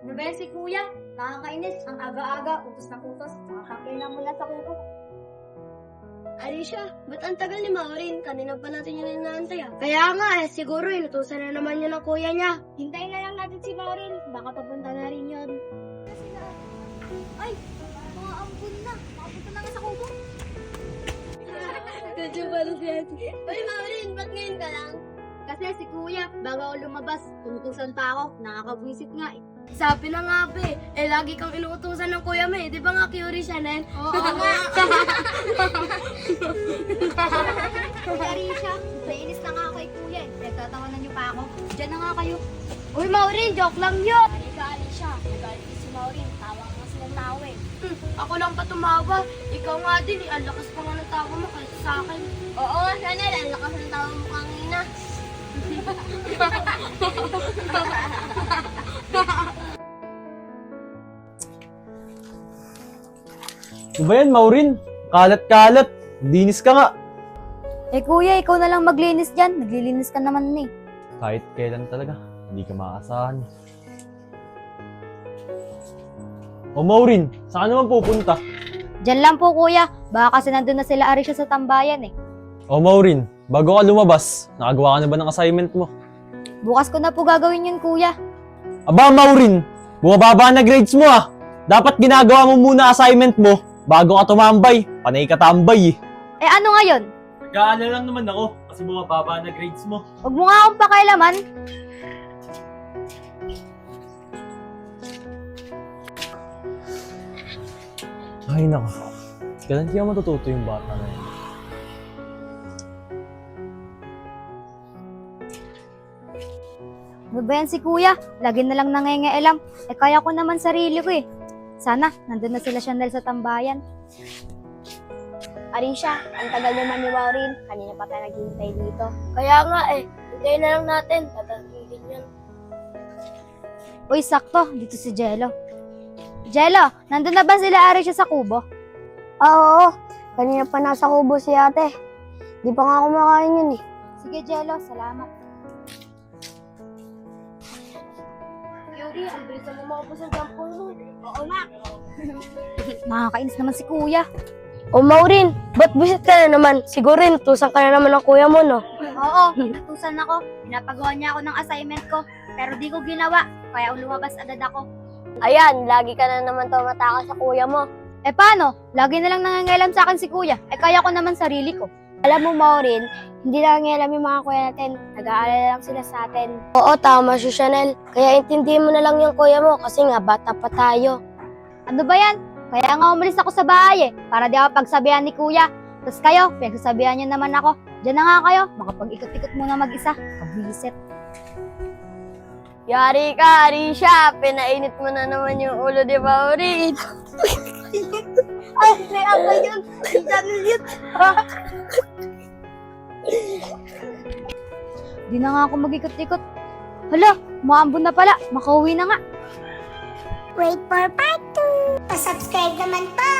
Ano ba yan si kuya? Nakakainis. Ang aga-aga, utos na utos. Nakakailan mo lang sa kuko. Alicia, ba't ang tagal ni Maureen? Kanina pa natin yun inaantay ah. Kaya nga siguro inutusan na naman yun ng kuya niya. Hintayin na lang natin si Maureen. Baka papunta na rin yun. Ay! Mga ampun na. Makapunta na nga sa kubo. Medyo pala si Ate. Uy Maureen, ba't ngayon ka lang? Kasi si kuya, bago ako lumabas, tumutusan pa ako. Nakakabwisit nga eh. Sabi na nga be, lagi kang inuutusan ng kuya mo eh. Di ba nga curious siya nen? Oo nga. Kuya Risha, nainis na nga ako kay kuya eh. Nagtatawanan niyo pa ako. Diyan na nga kayo. Uy Maureen, joke lang yun. Halika, Alicia. Nagalit si Maureen. Tawa nga silang tao eh. Ako lang pa tumawa. Ikaw nga din eh. Ang lakas pa nga ng tawa mo kaysa sa akin. Oo nga, Chanel. Ang lakas ng tawa mo kanina. Ano ba yan, Maureen? Kalat-kalat. Dinis ka nga. Eh kuya, ikaw na lang maglinis dyan. Naglilinis ka naman eh. Kahit kailan talaga, hindi ka makakasahan. O Maureen, saan ka naman pupunta? Diyan lang po kuya. Baka kasi nandun na sila Arisha sa tambayan eh. O Maureen, bago ka lumabas, nakagawa ka na ba ng assignment mo? Bukas ko na po gagawin yun kuya. Aba Maureen, bumababa na grades mo ah. Dapat ginagawa mo muna assignment mo bago ka tumambay. Panay ka tambay eh. Eh ano ngayon? Nag-aalala lang naman ako kasi bumababa na grades mo. Huwag mo nga akong pakailaman. Ay nako, kailan kaya matututo yung bata na yun? Ano ba yan si kuya? Lagi na lang nangingialam. Eh kaya ko naman sarili ko eh. Sana, nandun na sila Chanel sa tambayan. Alicia, ang tagal naman ni Maureen. Kanina pa tayo naghihintay dito. Kaya nga eh. Hintayin na lang natin. Tatatingin yun. Uy, sakto. Dito si Jello. Jello, nandun na ba sila Arisha sa kubo? Oo. Kanina pa nasa kubo si ate. Di pa nga kumakain yun eh. Sige Jello, salamat. Yuri, ang bilis na maubos ang dampo mo. Oo nga. Nakakainis naman si kuya. O Maureen, ba't busit ka na naman? Siguro inutusan ka na naman ng kuya mo, no? Oo, natusan ako. Pinapagawa niya ako ng assignment ko. Pero di ko ginawa. Kaya lumabas agad ako. Ayan, lagi ka na naman tumatakas sa kuya mo. Eh paano? Lagi na lang nangangialam sa akin si kuya. Eh kaya ko naman sarili ko. Alam mo, Maureen, hindi nangangialam yung mga kuya natin. Nag-aalala lang sila sa atin. Oo, tama si Chanel. Kaya intindihin mo na lang yung kuya mo kasi nga bata pa tayo. Ano ba yan? Kaya nga umalis ako sa bahay eh. Para di ako pagsabihan ni kuya. Tapos kayo, pinagsasabihan niyo naman ako. Diyan na nga kayo. Makapag-ikot-ikot muna mag-isa. Pag-visit. Yari ka, Arisha. Pinainit mo na naman yung ulo ni Maureen. Ay, may ako yun. Channel yun. Di na nga ako mag-ikot-ikot. Hala, maambon na pala. Makauwi na nga. Wait for part 2. Pa-subscribe naman po!